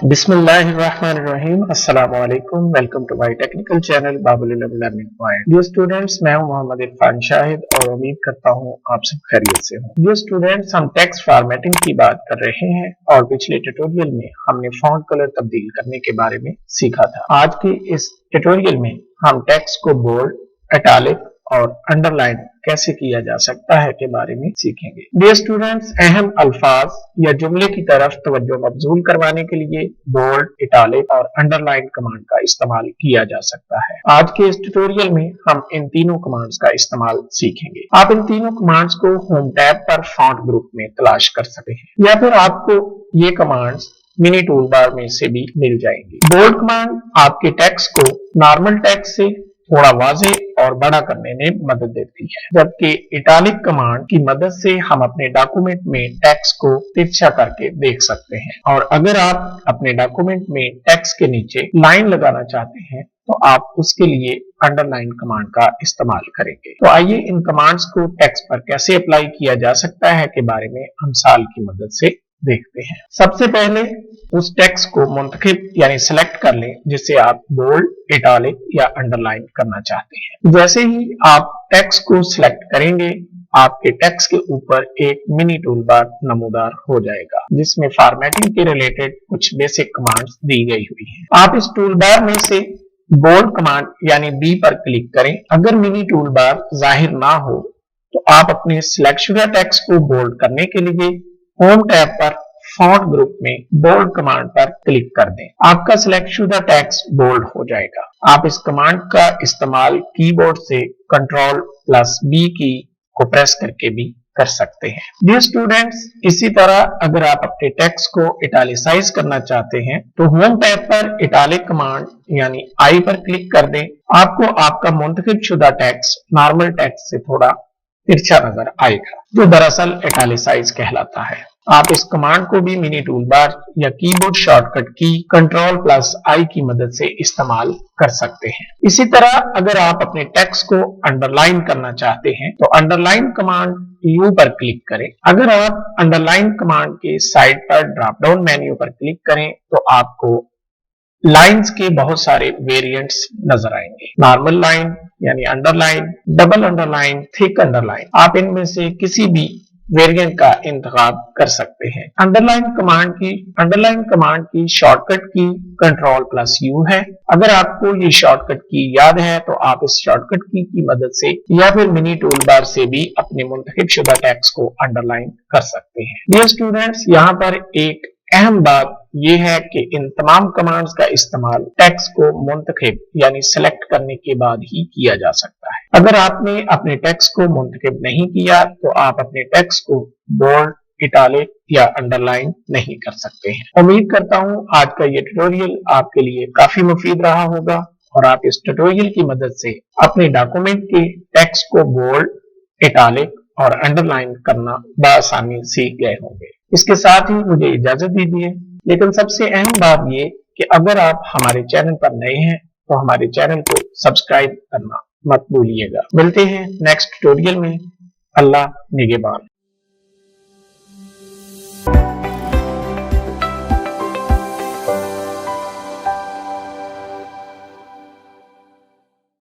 बिस्मिल्लाहिर्रहमानिर्रहीम। अस्सलाम वालेकुम। Welcome to my technical channel Baab learning point. Dear students, मैं हूं मोहम्मद इरफान शाहिद और उम्मीद करता हूं आप सब खैरियत से हों। डियर स्टूडेंट्स, हम टेक्स्ट फॉर्मेटिंग की बात कर रहे हैं और पिछले ट्यूटोरियल में हमने फॉन्ट कलर तब्दील करने के बारे में सीखा था। आज के इस ट्यूटोरियल में हम टेक्स्ट को बोल्ड, इटैलिक और अंडरलाइन कैसे किया जा सकता है के बारे में सीखेंगे। डियर स्टूडेंट्स, अहम अल्फाज या जुमले की तरफ तवज्जो मबजूल करवाने के लिए बोल्ड, इटैलिक और अंडरलाइन कमांड का इस्तेमाल किया जा सकता है। आज के इस ट्यूटोरियल में हम इन तीनों कमांड्स का इस्तेमाल सीखेंगे। आप इन तीनों कमांड्स को होम टैब पर फॉन्ट ग्रुप में तलाश कर सकते हैं या फिर आपको ये कमांड्स मिनी टूल बार में से भी मिल जाएंगी। बोल्ड कमांड आपके टेक्स्ट को नॉर्मल टेक्स्ट से थोड़ा वाजे और बड़ा करने में मदद देती है, जबकि इटैलिक कमांड की मदद से हम अपने डॉक्यूमेंट में टेक्स्ट को तिरछा करके देख सकते हैं। और अगर आप अपने डॉक्यूमेंट में टेक्स्ट के नीचे लाइन लगाना चाहते हैं तो आप उसके लिए अंडरलाइन कमांड का इस्तेमाल करेंगे। तो आइए इन कमांड्स को टेक्स्ट पर कैसे अप्लाई किया जा सकता है के बारे में हम मिसाल की मदद से देखते हैं। सबसे पहले उस टेक्स्ट को मुंतखब यानी सिलेक्ट कर लें जिसे आप बोल्ड, इटैलिक या अंडरलाइन करना चाहते हैं। जैसे ही आप टेक्स्ट को सिलेक्ट करेंगे, आपके टेक्स्ट के ऊपर एक मिनी टूल बार नमूदार हो जाएगा जिसमें फॉर्मेटिंग के रिलेटेड कुछ बेसिक कमांड्स दी गई हुई हैं। आप इस टूल बार में से बोल्ड कमांड यानी बी पर क्लिक करें। अगर मिनी टूल बार जाहिर ना हो तो आप अपने सिलेक्ट शुदा टेक्स्ट को बोल्ड करने के लिए होम टैब पर फॉन्ट ग्रुप में बोल्ड कमांड पर क्लिक कर दें। आपका सिलेक्ट शुदा टेक्स्ट बोल्ड हो जाएगा। आप इस कमांड का इस्तेमाल कीबोर्ड से Ctrl+B की को प्रेस करके भी कर सकते हैं। डियर स्टूडेंट्स, इसी तरह अगर आप अपने टेक्स्ट को इटैलिसाइज करना चाहते हैं तो होम टैब पर इटैलिक कमांड यानी आई पर क्लिक कर दें। आपको आपका मुंतखब शुदा टेक्स्ट नॉर्मल टेक्स्ट से थोड़ा तिरछा नजर आएगा, जो दरअसल इटैलिसाइज कहलाता है। आप इस कमांड को भी मिनी टूल बार या कीबोर्ड शॉर्टकट की Ctrl+I की मदद से इस्तेमाल कर सकते हैं। इसी तरह अगर आप अपने टेक्स्ट को अंडरलाइन करना चाहते हैं तो अंडरलाइन कमांड यू पर क्लिक करें। अगर आप अंडरलाइन कमांड के साइड पर ड्रॉप डाउन मेन्यू पर क्लिक करें तो आपको लाइंस के बहुत सारे वेरिएंट्स नजर आएंगे। नॉर्मल लाइन यानी underline, double underline, thick underline. आप इनमें से किसी भी वेरिएंट का इंतखाब कर सकते हैं। अंडरलाइन कमांड की शॉर्टकट की Ctrl+U है। अगर आपको ये शॉर्टकट की याद है तो आप इस शॉर्टकट की मदद से या फिर मिनी टूल बार से भी अपने मुंतखब शुदा टेक्स्ट को अंडरलाइन कर सकते हैं। डियर स्टूडेंट्स, यहाँ पर एक अहम बात यह है कि इन तमाम कमांड्स का इस्तेमाल टेक्स्ट को मुंतखब यानी सिलेक्ट करने के बाद ही किया जा सकता है। अगर आपने अपने टेक्स्ट को मुंतखब नहीं किया तो आप अपने टेक्स्ट को बोल्ड, इटैलिक या अंडरलाइन नहीं कर सकते हैं। उम्मीद करता हूं आज का ये ट्यूटोरियल आपके लिए काफी मुफीद रहा होगा और आप इस ट्यूटोरियल की मदद से अपने डॉक्यूमेंट के टेक्स्ट को बोल्ड, इटैलिक और अंडरलाइन करना बआसानी सीख गए होंगे। इसके साथ ही मुझे इजाजत दीजिए, लेकिन सबसे अहम बात ये कि अगर आप हमारे चैनल पर नए हैं तो हमारे चैनल को सब्सक्राइब करना मत भूलिएगा। मिलते हैं नेक्स्ट ट्यूटोरियल में। अल्लाह निगहबान।